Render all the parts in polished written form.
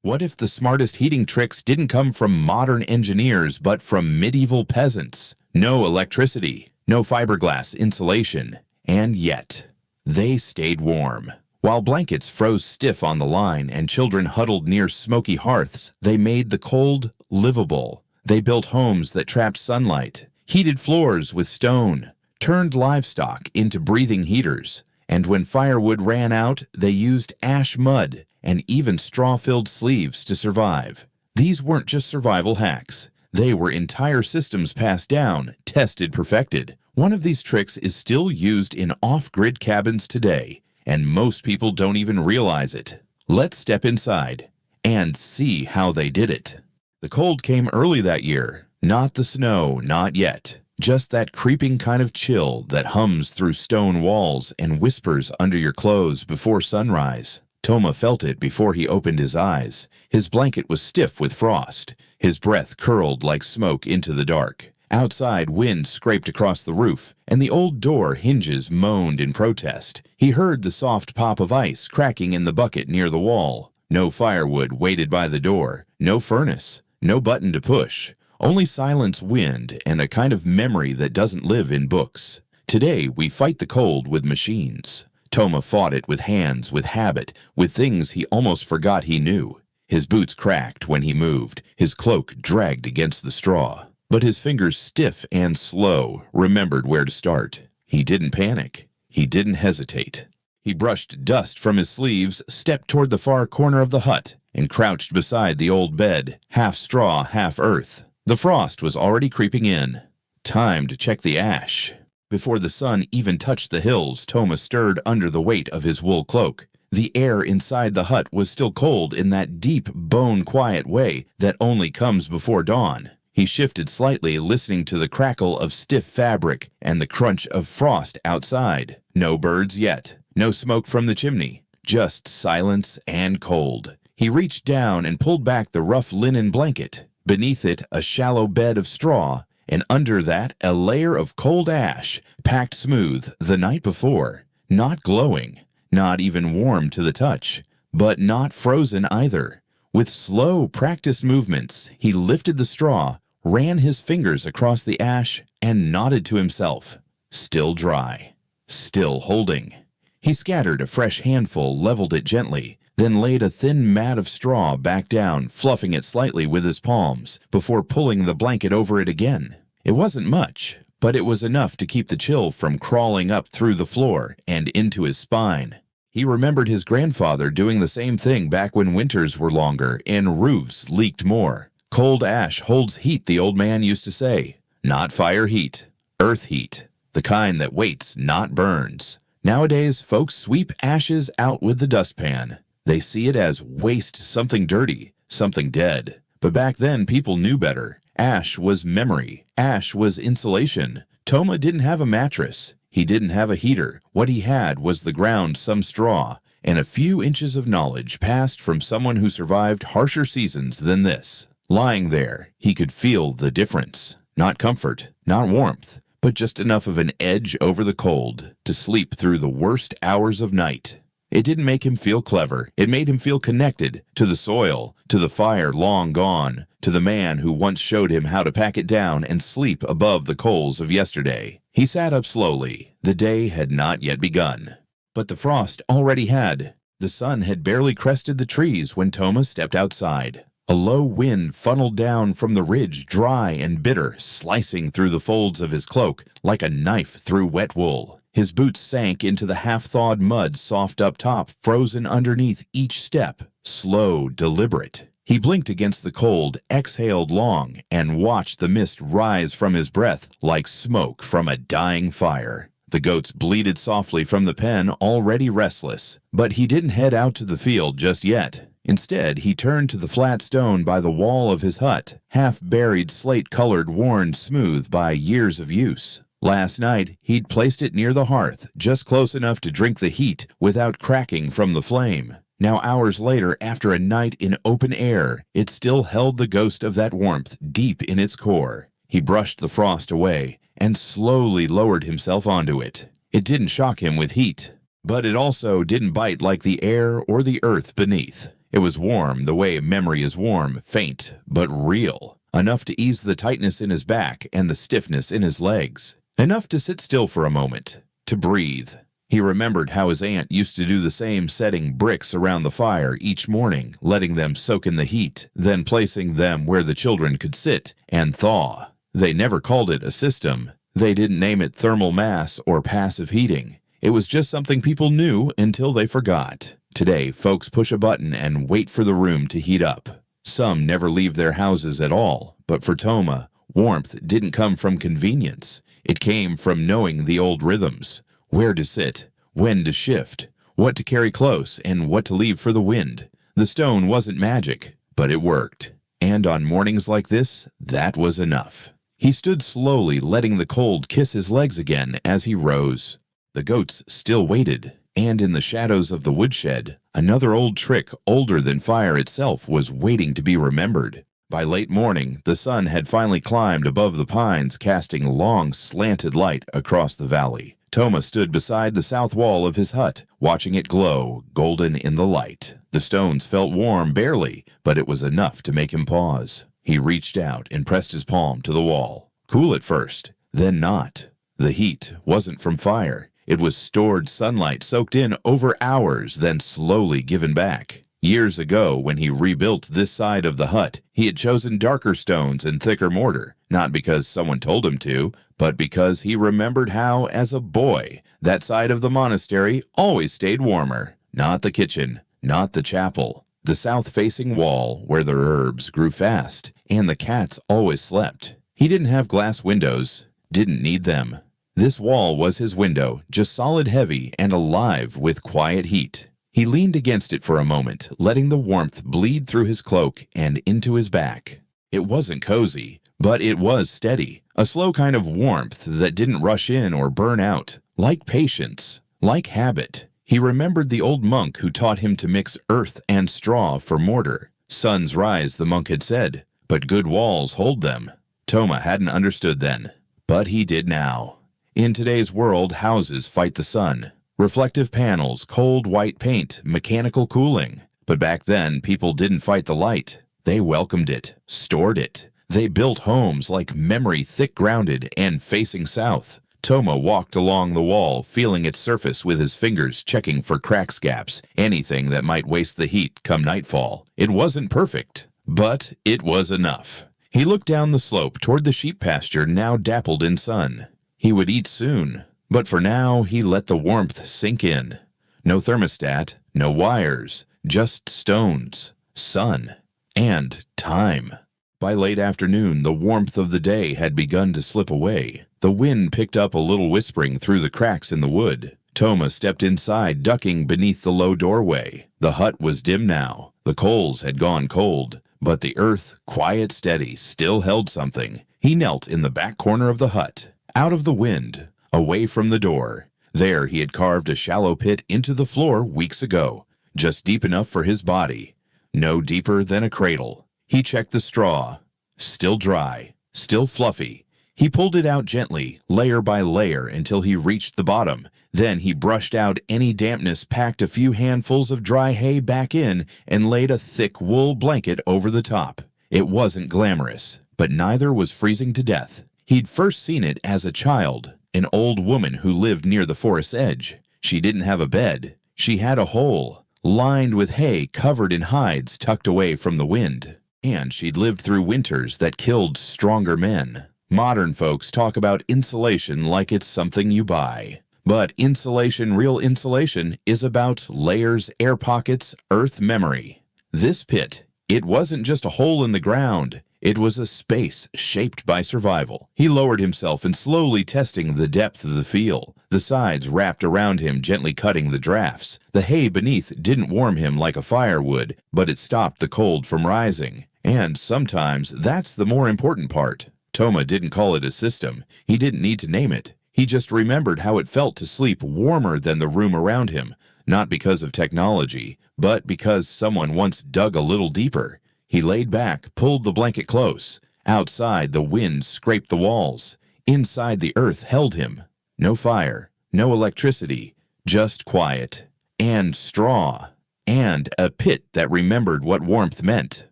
What if the smartest heating tricks didn't come from modern engineers but from medieval peasants? No electricity, no fiberglass insulation, and yet they stayed warm. While blankets froze stiff on the line and children huddled near smoky hearths, they made the cold livable. They built homes that trapped sunlight, heated floors with stone, turned livestock into breathing heaters, and when firewood ran out, they used ash mud and even straw-filled sleeves to survive. These weren't just survival hacks. They were entire systems passed down, tested, perfected. One of these tricks is still used in off-grid cabins today, and most people don't even realize it. Let's step inside and see how they did it. The cold came early that year. Not the snow, not yet. Just that creeping kind of chill that hums through stone walls and whispers under your clothes before sunrise. Toma felt it before he opened his eyes. His blanket was stiff with frost. His breath curled like smoke into the dark. Outside, wind scraped across the roof, and the old door hinges moaned in protest. He heard the soft pop of ice cracking in the bucket near the wall. No firewood waited by the door. No furnace. No button to push. Only silence, wind, and a kind of memory that doesn't live in books. Today, we fight the cold with machines. Toma fought it with hands, with habit, with things he almost forgot he knew. His boots cracked when he moved. His cloak dragged against the straw. But his fingers, stiff and slow, remembered where to start. He didn't panic. He didn't hesitate. He brushed dust from his sleeves, stepped toward the far corner of the hut, and crouched beside the old bed, half straw, half earth. The frost was already creeping in. Time to check the ash. Before the sun even touched the hills, Toma stirred under the weight of his wool cloak. The air inside the hut was still cold in that deep, bone-quiet way that only comes before dawn. He shifted slightly, listening to the crackle of stiff fabric and the crunch of frost outside. No birds yet. No smoke from the chimney. Just silence and cold. He reached down and pulled back the rough linen blanket. Beneath it, a shallow bed of straw, and under that, a layer of cold ash, packed smooth the night before. Not glowing, not even warm to the touch, but not frozen either. With slow, practiced movements, he lifted the straw, ran his fingers across the ash, and nodded to himself. Still dry. Still holding. He scattered a fresh handful, leveled it gently, then laid a thin mat of straw back down, fluffing it slightly with his palms, before pulling the blanket over it again. It wasn't much, but it was enough to keep the chill from crawling up through the floor and into his spine. He remembered his grandfather doing the same thing back when winters were longer and roofs leaked more. Cold ash holds heat, the old man used to say. Not fire heat, earth heat, the kind that waits, not burns. Nowadays, folks sweep ashes out with the dustpan. They see it as waste, something dirty, something dead. But back then, people knew better. Ash was memory. Ash was insulation. Toma didn't have a mattress. He didn't have a heater. What he had was the ground, some straw, and a few inches of knowledge passed from someone who survived harsher seasons than this. Lying there, he could feel the difference. Not comfort, not warmth, but just enough of an edge over the cold to sleep through the worst hours of night. It didn't make him feel clever. It made him feel connected to the soil, to the fire long gone, to the man who once showed him how to pack it down and sleep above the coals of yesterday. He sat up slowly. The day had not yet begun. But the frost already had. The sun had barely crested the trees when Toma stepped outside. A low wind funneled down from the ridge, dry and bitter, slicing through the folds of his cloak like a knife through wet wool. His boots sank into the half-thawed mud, soft up top, frozen underneath each step, slow, deliberate. He blinked against the cold, exhaled long, and watched the mist rise from his breath like smoke from a dying fire. The goats bleated softly from the pen, already restless, but he didn't head out to the field just yet. Instead, he turned to the flat stone by the wall of his hut, half-buried slate-colored, worn smooth by years of use. Last night, he'd placed it near the hearth, just close enough to drink the heat without cracking from the flame. Now, hours later, after a night in open air, it still held the ghost of that warmth deep in its core. He brushed the frost away and slowly lowered himself onto it. It didn't shock him with heat, but it also didn't bite like the air or the earth beneath. It was warm the way memory is warm, faint, but real. Enough to ease the tightness in his back and the stiffness in his legs. Enough to sit still for a moment, to breathe. He remembered how his aunt used to do the same, setting bricks around the fire each morning, letting them soak in the heat, then placing them where the children could sit and thaw. They never called it a system. They didn't name it thermal mass or passive heating. It was just something people knew until they forgot. Today, folks push a button and wait for the room to heat up. Some never leave their houses at all, but for Toma, warmth didn't come from convenience. It came from knowing the old rhythms. Where to sit, when to shift, what to carry close, and what to leave for the wind. The stone wasn't magic, but it worked. And on mornings like this, that was enough. He stood slowly, letting the cold kiss his legs again as he rose. The goats still waited, and in the shadows of the woodshed, another old trick older than fire itself was waiting to be remembered. By late morning, the sun had finally climbed above the pines, casting long, slanted light across the valley. Toma stood beside the south wall of his hut, watching it glow, golden in the light. The stones felt warm barely, but it was enough to make him pause. He reached out and pressed his palm to the wall. Cool at first, then not. The heat wasn't from fire. It was stored sunlight soaked in over hours, then slowly given back. Years ago, when he rebuilt this side of the hut, he had chosen darker stones and thicker mortar, not because someone told him to, but because he remembered how, as a boy, that side of the monastery always stayed warmer. Not the kitchen, not the chapel, the south-facing wall where the herbs grew fast, and the cats always slept. He didn't have glass windows, didn't need them. This wall was his window, just solid heavy and alive with quiet heat. He leaned against it for a moment, letting the warmth bleed through his cloak and into his back. It wasn't cozy, but it was steady, a slow kind of warmth that didn't rush in or burn out. Like patience, like habit. He remembered the old monk who taught him to mix earth and straw for mortar. Suns rise, the monk had said, but good walls hold them. Toma hadn't understood then, but he did now. In today's world, houses fight the sun. Reflective panels, cold white paint, mechanical cooling. But back then, people didn't fight the light. They welcomed it, stored it. They built homes like memory thick-grounded and facing south. Toma walked along the wall, feeling its surface with his fingers, checking for cracks, gaps, anything that might waste the heat come nightfall. It wasn't perfect, but it was enough. He looked down the slope toward the sheep pasture now dappled in sun. He would eat soon. But for now, he let the warmth sink in. No thermostat, no wires, just stones, sun, and time. By late afternoon, the warmth of the day had begun to slip away. The wind picked up a little whispering through the cracks in the wood. Toma stepped inside, ducking beneath the low doorway. The hut was dim now. The coals had gone cold, but the earth, quiet, steady, still held something. He knelt in the back corner of the hut, out of the wind, away from the door. There he had carved a shallow pit into the floor weeks ago, just deep enough for his body, no deeper than a cradle. He checked the straw, still dry, still fluffy. He pulled it out gently, layer by layer, until he reached the bottom. Then he brushed out any dampness, packed a few handfuls of dry hay back in, and laid a thick wool blanket over the top. It wasn't glamorous, but neither was freezing to death. He'd first seen it as a child. An old woman who lived near the forest's edge. She didn't have a bed. She had a hole, lined with hay covered in hides tucked away from the wind. And she'd lived through winters that killed stronger men. Modern folks talk about insulation like it's something you buy. But insulation, real insulation, is about layers, air pockets, earth memory. This pit, it wasn't just a hole in the ground. It was a space shaped by survival. He lowered himself and slowly testing the depth of the feel. The sides wrapped around him, gently cutting the drafts. The hay beneath didn't warm him like a firewood, but it stopped the cold from rising. And sometimes that's the more important part. Toma didn't call it a system. He didn't need to name it. He just remembered how it felt to sleep warmer than the room around him, not because of technology, but because someone once dug a little deeper. He laid back, pulled the blanket close. Outside, the wind scraped the walls. Inside, the earth held him. No fire, no electricity, just quiet. And straw. and a pit that remembered what warmth meant.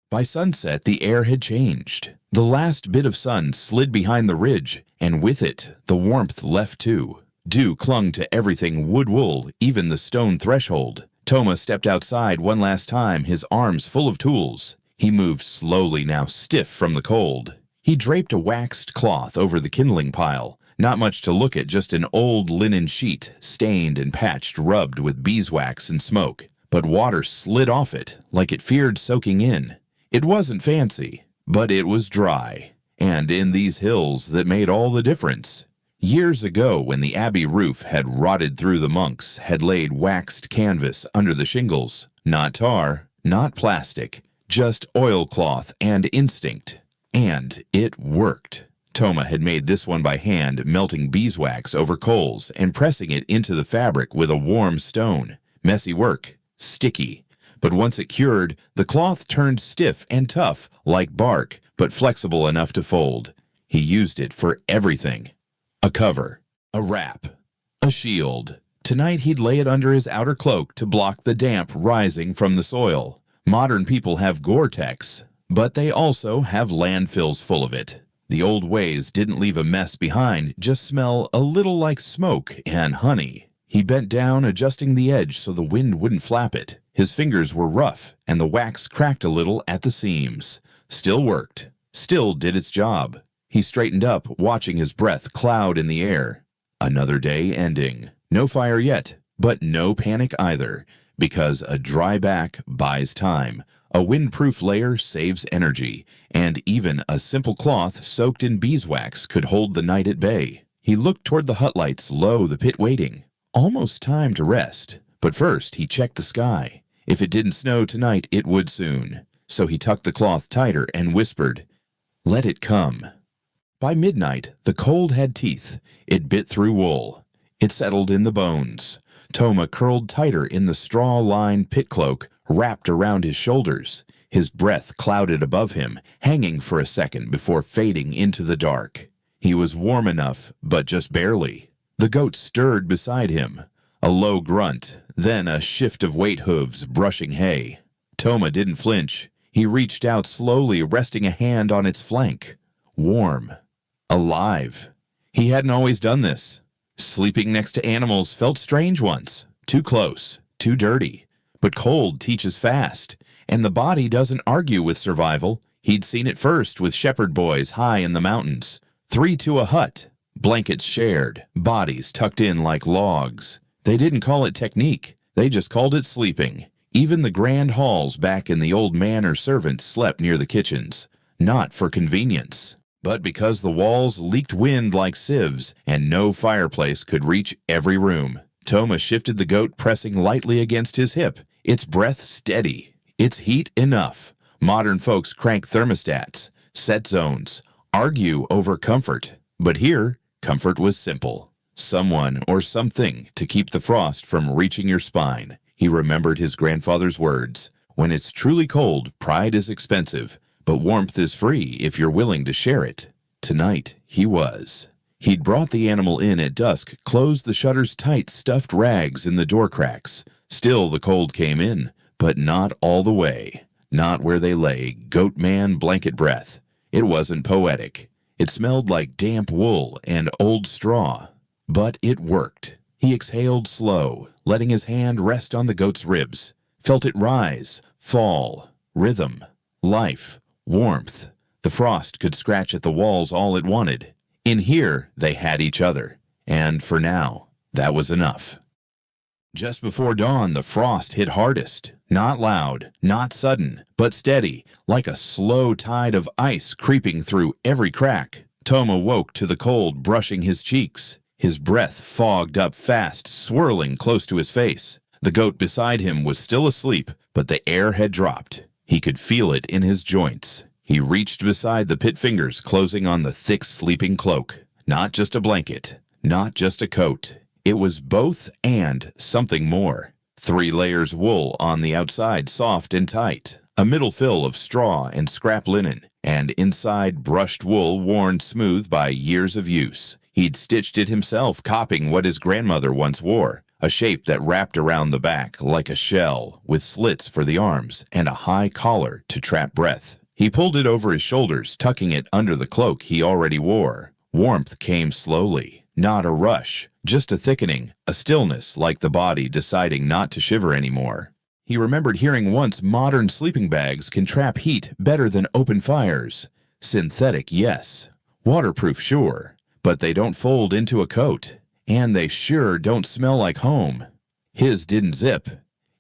By sunset, the air had changed. The last bit of sun slid behind the ridge, and with it, the warmth left too. Dew clung to everything wool, even the stone threshold. Toma stepped outside one last time, his arms full of tools. He moved slowly now, stiff from the cold. He draped a waxed cloth over the kindling pile. Not much to look at, just an old linen sheet, stained and patched, rubbed with beeswax and smoke. But water slid off it, like it feared soaking in. It wasn't fancy, but it was dry. And in these hills that made all the difference. Years ago, when the abbey roof had rotted through, the monks had laid waxed canvas under the shingles. Not tar, not plastic, just oilcloth and instinct. And it worked. Toma had made this one by hand, melting beeswax over coals and pressing it into the fabric with a warm stone. Messy work, sticky. But once it cured, the cloth turned stiff and tough, like bark, but flexible enough to fold. He used it for everything. A cover, a wrap, a shield. Tonight he'd lay it under his outer cloak to block the damp rising from the soil. Modern people have Gore-Tex, but they also have landfills full of it. The old ways didn't leave a mess behind, just smell a little like smoke and honey. He bent down, adjusting the edge so the wind wouldn't flap it. His fingers were rough, and the wax cracked a little at the seams. Still worked. Still did its job. He straightened up, watching his breath cloud in the air. Another day ending. No fire yet, but no panic either, because a dry back buys time. A windproof layer saves energy, and even a simple cloth soaked in beeswax could hold the night at bay. He looked toward the hut lights, low, the pit waiting. Almost time to rest. But first he checked the sky. If it didn't snow tonight, it would soon. So he tucked the cloth tighter and whispered, "Let it come." By midnight, the cold had teeth. It bit through wool. It settled in the bones. Toma curled tighter in the straw-lined pit cloak, wrapped around his shoulders. His breath clouded above him, hanging for a second before fading into the dark. He was warm enough, but just barely. The goat stirred beside him. A low grunt, then a shift of weight hooves brushing hay. Toma didn't flinch. He reached out slowly, resting a hand on its flank. Warm. Alive. He hadn't always done this. Sleeping next to animals felt strange once. Too close. Too dirty. But cold teaches fast. And the body doesn't argue with survival. He'd seen it first with shepherd boys high in the mountains. 3 to a hut. Blankets shared. Bodies tucked in like logs. They didn't call it technique. They just called it sleeping. Even the grand halls back in the old manor servants slept near the kitchens. Not for convenience, but because the walls leaked wind like sieves, and no fireplace could reach every room. Toma shifted the goat, pressing lightly against his hip, its breath steady, its heat enough. Modern folks crank thermostats, set zones, argue over comfort. But here, comfort was simple. Someone or something to keep the frost from reaching your spine. He remembered his grandfather's words. When it's truly cold, pride is expensive, but warmth is free if you're willing to share it. Tonight, he was. He'd brought the animal in at dusk, closed the shutters tight, stuffed rags in the door cracks. Still the cold came in, but not all the way. Not where they lay, goat man blanket breath. It wasn't poetic. It smelled like damp wool and old straw. But it worked. He exhaled slow, letting his hand rest on the goat's ribs. Felt it rise, fall, rhythm, life, warmth. The frost could scratch at the walls all it wanted. In here, they had each other. And for now, that was enough. Just before dawn, the frost hit hardest. Not loud, not sudden, but steady, like a slow tide of ice creeping through every crack. Toma woke to the cold brushing his cheeks. His breath fogged up fast, swirling close to his face. The goat beside him was still asleep, but the air had dropped. He could feel it in his joints. He reached beside the pit fingers, closing on the thick sleeping cloak. Not just a blanket, not just a coat. It was both and something more. 3 layers wool on the outside, soft and tight. A middle fill of straw and scrap linen, and inside brushed wool worn smooth by years of use. He'd stitched it himself, copying what his grandmother once wore. a shape that wrapped around the back like a shell with slits for the arms and a high collar to trap breath. He pulled it over his shoulders, tucking it under the cloak he already wore. Warmth came slowly, not a rush, just a thickening, a stillness like the body deciding not to shiver anymore. He remembered hearing once modern sleeping bags can trap heat better than open fires. Synthetic, yes. Waterproof, sure. But they don't fold into a coat. And they sure don't smell like home. His didn't zip.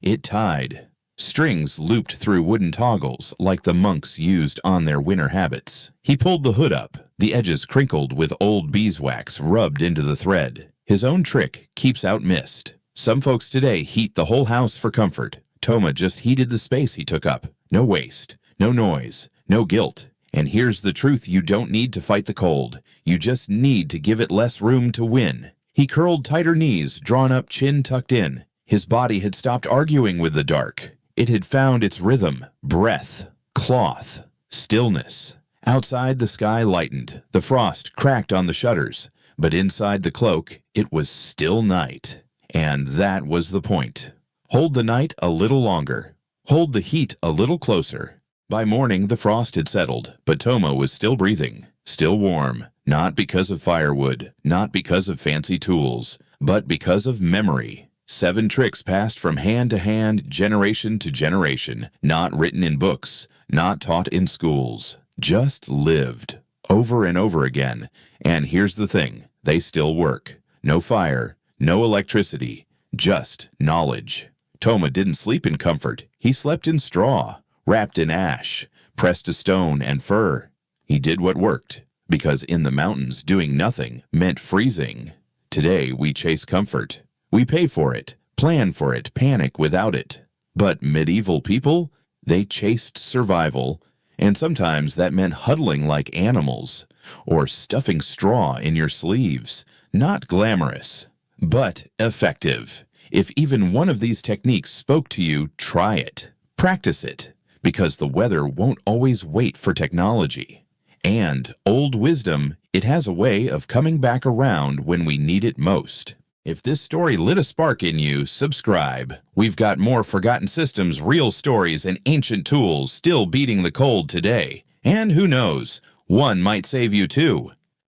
It tied. Strings looped through wooden toggles like the monks used on their winter habits. He pulled the hood up, the edges crinkled with old beeswax rubbed into the thread. His own trick keeps out mist. Some folks today heat the whole house for comfort. Toma just heated the space he took up. No waste, no noise, no guilt. And here's the truth: you don't need to fight the cold. You just need to give it less room to win. He curled tighter knees, drawn up, chin tucked in. His body had stopped arguing with the dark. It had found its rhythm, breath, cloth, stillness. Outside, the sky lightened. The frost cracked on the shutters. But inside the cloak, it was still night. And that was the point. Hold the night a little longer. Hold the heat a little closer. By morning, the frost had settled, but Toma was still breathing, still warm, not because of firewood, not because of fancy tools, but because of memory. 7 tricks passed from hand to hand, generation to generation, not written in books, not taught in schools, just lived, over and over again. And here's the thing, they still work. No fire, no electricity, just knowledge. Toma didn't sleep in comfort, he slept in straw, wrapped in ash, pressed to stone and fur. He did what worked, because in the mountains doing nothing meant freezing. Today we chase comfort. We pay for it, plan for it, panic without it. But medieval people, they chased survival, and sometimes that meant huddling like animals, or stuffing straw in your sleeves. Not glamorous, but effective. If even one of these techniques spoke to you, try it. Practice it, because the weather won't always wait for technology. And old wisdom, it has a way of coming back around when we need it most. If this story lit a spark in you, subscribe. We've got more forgotten systems, real stories, and ancient tools still beating the cold today. And who knows, one might save you too.